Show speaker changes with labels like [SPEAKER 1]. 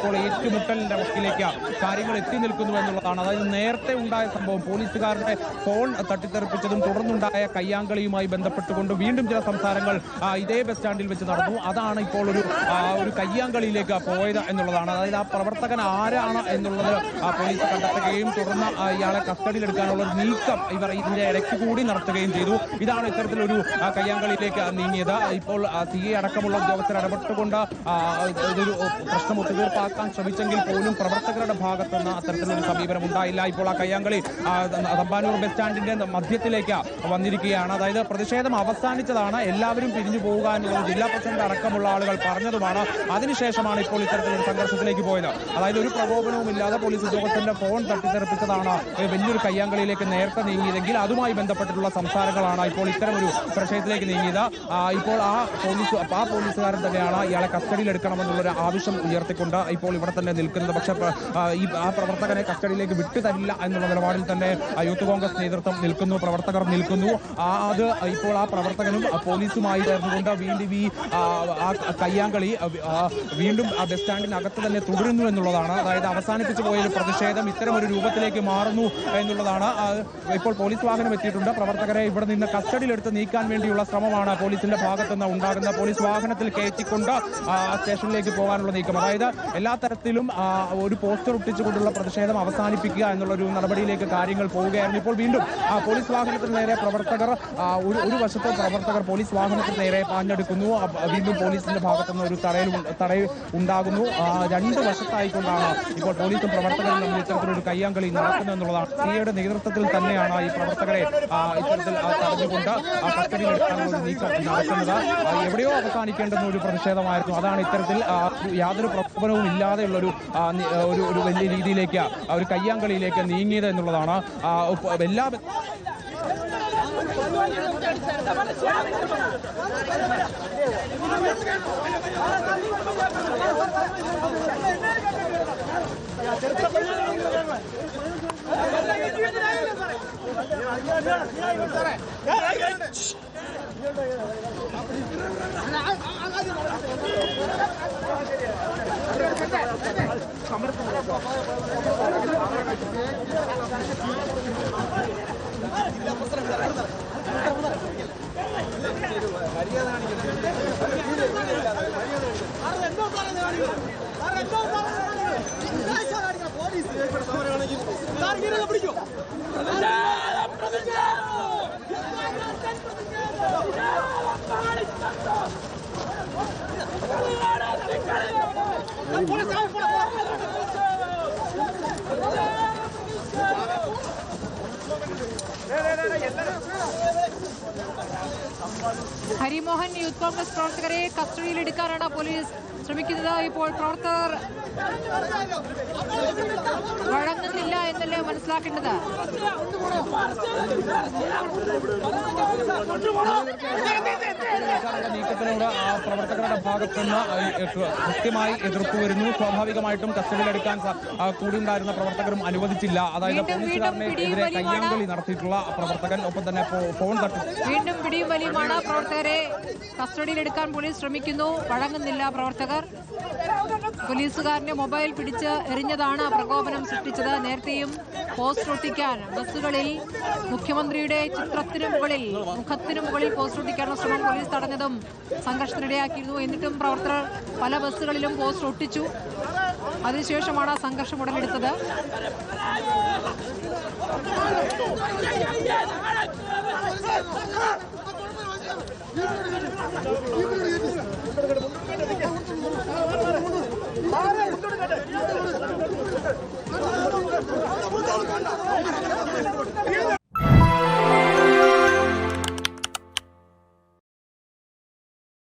[SPEAKER 1] ഇപ്പോൾ ഏറ്റുമുട്ടലിന്റെ വക്കിലേക്ക് കാര്യങ്ങൾ എത്തി നിൽക്കുന്നു എന്നുള്ളതാണ്. അതായത് നേരത്തെ ഉണ്ടായ സംഭവം പോലീസുകാരുടെ ഫോൺ തട്ടിത്തെറിപ്പിച്ചതും തുടർന്നുണ്ടായ കയ്യാങ്കളിയുമായി ബന്ധപ്പെട്ടുകൊണ്ട് വീണ്ടും ചില സംസാരങ്ങൾ ഇതേ ബസ് സ്റ്റാൻഡിൽ വെച്ച് നടന്നു. അതാണ് ഇപ്പോൾ ഒരു കയ്യാങ്കളിയിലേക്ക് പോയത് എന്നുള്ളതാണ്. അതായത് ആ പ്രവർത്തകൻ ആരാണ് എന്നുള്ളത് പോലീസ് കണ്ടെത്തുകയും തുടർന്ന് ഇയാളെ കസ്റ്റഡിയിലെടുക്കാനുള്ള നീക്കം ഇവർ ഇതിന്റെ ഇടയ്ക്ക് കൂടി നടത്തുകയും ചെയ്തു. ഇതാണ് ഇത്തരത്തിലൊരു കയ്യാങ്കളിയിലേക്ക് നീങ്ങിയത്. ഇപ്പോൾ CA അടക്കമുള്ള ഉദ്യോഗസ്ഥർ ഇടപെട്ടുകൊണ്ട് ഇതൊരു പ്രശ്നം ഒത്തുതീർപ്പാക്കാൻ ശ്രമിച്ചെങ്കിൽ പോലും പ്രവർത്തകരുടെ ഭാഗത്തുനിന്ന് അത്തരത്തിലൊരു സമീപനം ഉണ്ടായില്ല. ഇപ്പോൾ ആ കയ്യാങ്കളി തമ്പാനൂർ ബസ് സ്റ്റാൻഡിന്റെ മധ്യത്തിലേക്ക് വന്നിരിക്കുകയാണ്. അതായത് പ്രതിഷേധം അവസാനിച്ചതാണ്, എല്ലാവരും പിരിഞ്ഞു പോവുക എന്നുള്ളത് ജില്ലാ പ്രസിഡന്റ് അടക്കമുള്ള ആളുകൾ പറഞ്ഞതുമാണ്. അതിനുശേഷമാണ് ഇപ്പോൾ ഇത്തരത്തിലൊരു സംഘർഷത്തിലേക്ക് പോയത്. അതായത് ഒരു പ്രകോപനവും ഇല്ലാതെ പോലീസ് ഉദ്യോഗസ്ഥന്റെ ഫോൺ തട്ടിത്തെറിപ്പിച്ചതാണ് വലിയൊരു കയ്യാങ്കളിയിലേക്ക് നേരത്തെ നീങ്ങിയതെങ്കിൽ അതുമായി ബന്ധപ്പെട്ടിട്ടുള്ള സംസാരങ്ങളാണ് ഇപ്പോൾ ഇത്തരമൊരു പ്രശ്നത്തിലേക്ക് നീങ്ങിയത്. ഇപ്പോൾ ആ പോലീസുകാരൻ തന്നെയാണ് ഇയാളെ കസ്റ്റഡിയിൽ എടുക്കണമെന്നുള്ളൊരു ആവശ്യം ഉയർത്തിക്കൊണ്ട് ഇപ്പോൾ ഇവിടെ തന്നെ നിൽക്കുന്നത്. പക്ഷേ ആ പ്രവർത്തകനെ കസ്റ്റഡിയിലേക്ക് വിട്ടുതരില്ല എന്നുള്ള നിലപാടിൽ തന്നെ യൂത്ത് കോൺഗ്രസ് നേതൃത്വം നിൽക്കുന്നു, പ്രവർത്തകർ നിൽക്കുന്നു. അത് ഇപ്പോൾ ആ പ്രവർത്തകനും പോലീസുമായി ചേർന്നുകൊണ്ട് വീണ്ടും ആ കയ്യാങ്കളി വീണ്ടും ബസ് സ്റ്റാൻഡിനകത്ത് തന്നെ തുടരുന്നു എന്നുള്ളതാണ്. അതായത് അവസാനിപ്പിച്ചു പോയൊരു പ്രതിഷേധം ഇത്തരമൊരു രൂപത്തിലേക്ക് മാറുന്നു എന്നുള്ളതാണ്. ഇപ്പോൾ പോലീസ് വാഹനം എത്തിയിട്ടുണ്ട്. പ്രവർത്തകരെ ഇവിടെ നിന്ന് കസ്റ്റഡിയിലെടുത്ത് നീക്കാൻ വേണ്ടിയുള്ള ശ്രമമാണ് പോലീസിന്റെ ഭാഗത്തുനിന്ന് ഉണ്ടാകുന്ന. പോലീസ് വാഹനത്തിൽ കയറ്റിക്കൊണ്ട് സ്റ്റേഷനിലേക്ക് പോകാനുള്ള നീക്കം. അതായത് എല്ലാ തരത്തിലും ഒരു പോസ്റ്റർ ഒട്ടിച്ചുകൊണ്ടുള്ള പ്രതിഷേധം അവസാനിപ്പിക്കുക എന്നുള്ളൊരു നടപടിയിലേക്ക് കാര്യങ്ങൾ പോവുകയായിരുന്നു. ഇപ്പോൾ വീണ്ടും പോലീസ് വാഹനത്തിന് നേരെ പ്രവർത്തകർ ഒരു വശത്ത് പ്രവർത്തകർ പോലീസ് വാഹനത്തിന് നേരെ പാഞ്ഞെടുക്കുന്നു. വീണ്ടും പോലീസിന്റെ ഭാഗത്തുനിന്ന് ഒരു തടയിൽ ഉണ്ടാകുന്നു. രണ്ട് വശത്തായിക്കൊണ്ടാണ് ഇപ്പോൾ പോലീസും പ്രവർത്തകരും തമ്മിൽ ഇത്തരത്തിലൊരു കയ്യാങ്കളി നടക്കുന്നത് എന്നുള്ളതാണ്. CAയുടെ നേതൃത്വത്തിൽ തന്നെയാണ് ഈ പ്രവർത്തകരെ ഇത്തരത്തിൽ തടഞ്ഞുകൊണ്ട് കസ്റ്റഡിയിലെടുക്കാനുള്ള ഒരു നീക്കം നടക്കുന്നത്. എവിടെയോ അവസാനിക്കേണ്ടുന്ന ഒരു പ്രതിഷേധമായിരുന്നു. അതാണ് ഇത്തരത്തിൽ യാതൊരു പ്രകോപനവും ഇല്ലാതെയുള്ളൊരു ഒരു വലിയ രീതിയിലേക്ക് ഒരു കയ്യാങ്കളിയിലേക്ക് നീങ്ങിയത് എന്നുള്ളതാണ്. എല്ലാ
[SPEAKER 2] ഹരിമോഹൻ യൂത്ത് കോൺഗ്രസ് പ്രവർത്തകരെ കസ്റ്റഡിയിലെടുക്കാനാണ് പോലീസ് ശ്രമിക്കുന്നത്. ഇപ്പോൾ പ്രവർത്തകർ വഴങ്ങുന്നില്ല എന്നല്ലേ മനസ്സിലാക്കേണ്ടത്.
[SPEAKER 1] നീക്കത്തിനോട് പ്രവർത്തകരുടെ ഭാഗത്തുനിന്ന് കൃത്യമായി എതിർപ്പ് വരുന്നു. സ്വാഭാവികമായിട്ടും കസ്റ്റഡിയിലെടുക്കാൻ കൂടിയുണ്ടായിരുന്ന പ്രവർത്തകരും അനുവദിച്ചില്ല. അതായത് പോലീസുകാരനെതിരെ കയ്യാങ്കളി നടത്തിയിട്ടുള്ള പ്രവർത്തകൻ ഒപ്പം തന്നെ ഫോൺ
[SPEAKER 2] വീണ്ടും പിടിയും വലിയുമാണ്. പ്രവർത്തകരെ കസ്റ്റഡിയിലെടുക്കാൻ പോലീസ് ശ്രമിക്കുന്നു, വഴങ്ങുന്നില്ല പ്രവർത്തകർ. പോലീസുകാരന്റെ മൊബൈൽ പിടിച്ച് എറിഞ്ഞതാണ് പ്രകോപനം സൃഷ്ടിച്ചത്. നേരത്തെയും പോസ്റ്റർ ഒട്ടിക്കാൻ ബസ്സുകളിൽ മുഖ്യമന്ത്രിയുടെ ചിത്രത്തിനു മുകളിൽ മുഖത്തിനു മുകളിൽ പോസ്റ്റർ ഒട്ടിക്കാനുള്ള ശ്രമം പോലീസ് തടഞ്ഞതും സംഘർഷത്തിനിടയാക്കിയിരുന്നു. എന്നിട്ടും പ്രവർത്തകർ പല ബസ്സുകളിലും പോസ്റ്റർ ഒട്ടിച്ചു. അതിനുശേഷമാണ് സംഘർഷം ഉടലെടുത്തത്.